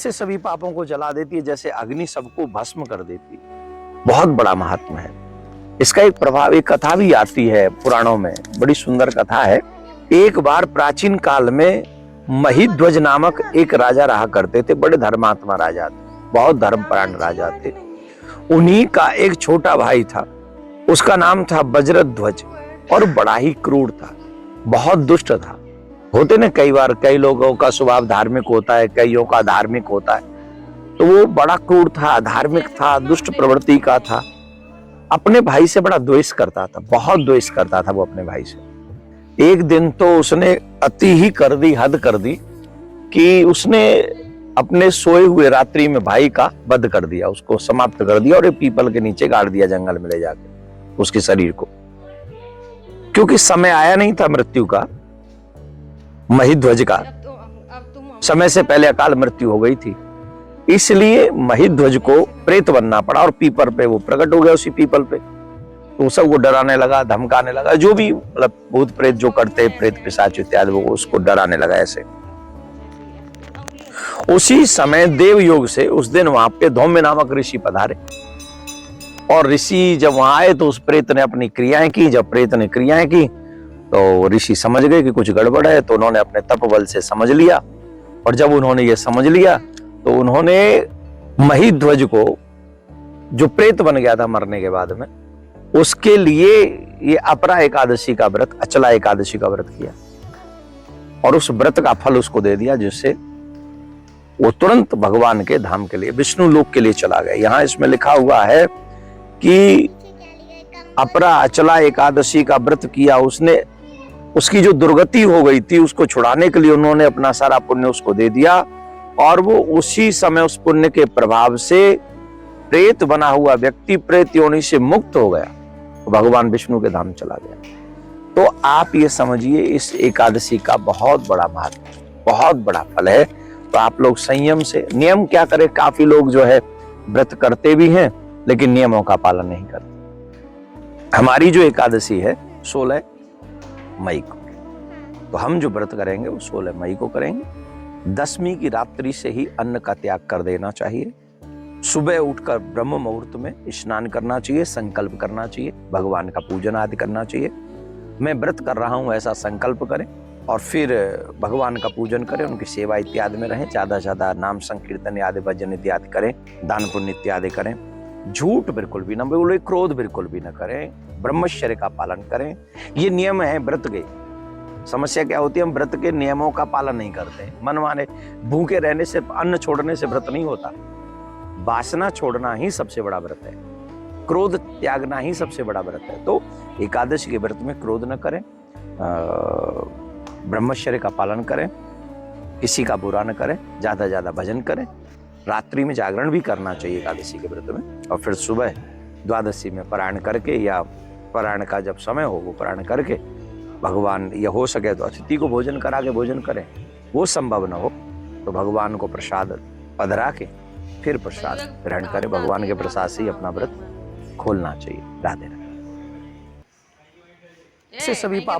ऐसे सभी पापों को जला देती है जैसे अग्नि सबको भस्म कर देती है। बहुत बड़ा महात्मा है इसका। एक प्रभाव, एक कथा भी आती है पुराणों में, बड़ी सुंदर कथा है। एक बार प्राचीन काल में महिध्वज नामक एक राजा रहा करते थे। बड़े धर्मात्मा राजा थे, बहुत धर्मपरायण राजा थे। उन्हीं का एक छोटा भाई था, उसका नाम था वज्रध्वज, और बड़ा ही क्रूर था, बहुत दुष्ट था। होते ना कई बार, कई लोगों का स्वभाव धार्मिक होता है, कईयों का धार्मिक होता है। तो वो बड़ा क्रूर था, धार्मिक था, दुष्ट प्रवृत्ति का था। अपने भाई से बड़ा द्वेष करता था, बहुत द्वेष करता था वो अपने भाई से। एक दिन तो उसने अति ही कर दी, हद कर दी कि उसने अपने सोए हुए रात्रि में भाई का वध कर दिया, उसको समाप्त कर दिया और एक पीपल के नीचे गाड़ दिया जंगल में ले जाके उसके शरीर को। क्योंकि समय आया नहीं था मृत्यु का, महिध्वज का समय से पहले अकाल मृत्यु हो गई थी, इसलिए महिध्वज को प्रेत बनना पड़ा। और पीपल पे वो प्रकट हो गया, उसी पीपल पे। तो सबको डराने लगा, धमकाने लगा, जो भी मतलब भूत प्रेत जो करते, प्रेत पिशाच इत्यादि, वो उसको डराने लगा ऐसे। उसी समय देव योग से उस दिन वहां पे धौम्य नामक ऋषि पधारे। और ऋषि जब वहां आए तो उस प्रेत ने अपनी क्रियाएं की। जब प्रेत ने क्रियाएं की तो ऋषि समझ गए कि कुछ गड़बड़ है, तो उन्होंने अपने तपबल से समझ लिया। और जब उन्होंने ये समझ लिया तो उन्होंने महिध्वज को, जो प्रेत बन गया था मरने के बाद में, उसके लिए ये अपरा एकादशी का व्रत, अचला एकादशी का व्रत किया। और उस व्रत का फल उसको दे दिया, जिससे वो तुरंत भगवान के धाम के लिए, विष्णु लोक के लिए चला गया। यहां इसमें लिखा हुआ है कि अपरा अचला एकादशी का व्रत किया उसने, उसकी जो दुर्गति हो गई थी उसको छुड़ाने के लिए उन्होंने अपना सारा पुण्य उसको दे दिया। और वो उसी समय उस पुण्य के प्रभाव से प्रेत बना हुआ व्यक्ति प्रेत योनि से मुक्त हो गया, तो भगवान विष्णु के धाम चला गया। तो आप ये समझिए, इस एकादशी का बहुत बड़ा महत्व, बहुत बड़ा फल है। तो आप लोग संयम से, नियम क्या करें, काफी लोग जो है व्रत करते भी हैं लेकिन नियमों का पालन नहीं करते। हमारी जो एकादशी है 16 मई को, तो हम जो व्रत करेंगे वो 16 मई को करेंगे। दसवीं की रात्रि से ही अन्न का त्याग कर देना चाहिए। सुबह उठकर ब्रह्म मुहूर्त में स्नान करना चाहिए, संकल्प करना चाहिए, भगवान का पूजन आदि करना चाहिए। मैं व्रत कर रहा हूं ऐसा संकल्प करें और फिर भगवान का पूजन करें, उनकी सेवा इत्यादि में रहें। ज्यादा से ज्यादा नाम संकीर्तन आदि भजन इत्यादि करें, दान पुण्य इत्यादि करें। झूठ बिल्कुल भी ना बोले, क्रोध बिल्कुल भी ना करें, ब्रह्मचर्य का पालन करें। ये नियम है व्रत के। समस्या क्या होती है, हम व्रत के नियमों का पालन नहीं करते। मन माने भूखे रहने से, अन्न छोड़ने से व्रत नहीं होता। वासना छोड़ना ही सबसे बड़ा व्रत है, क्रोध त्यागना ही सबसे बड़ा व्रत है। तो एकादशी के व्रत में क्रोध न करें, ब्रह्मचर्य का पालन करें, किसी का बुरा न करें, ज्यादा ज्यादा भजन करें। रात्रि में जागरण भी करना चाहिए एकादशी के व्रत में। और फिर सुबह द्वादशी में पारायण करके, या पारायण का जब समय हो वो पारायण करके, भगवान, या हो सके तो अतिथि को भोजन करा के भोजन करें। वो संभव न हो तो भगवान को प्रसाद पधरा के फिर प्रसाद ग्रहण करें। भगवान के प्रसाद से ही अपना व्रत खोलना चाहिए। राधे राधे। से सभी पाप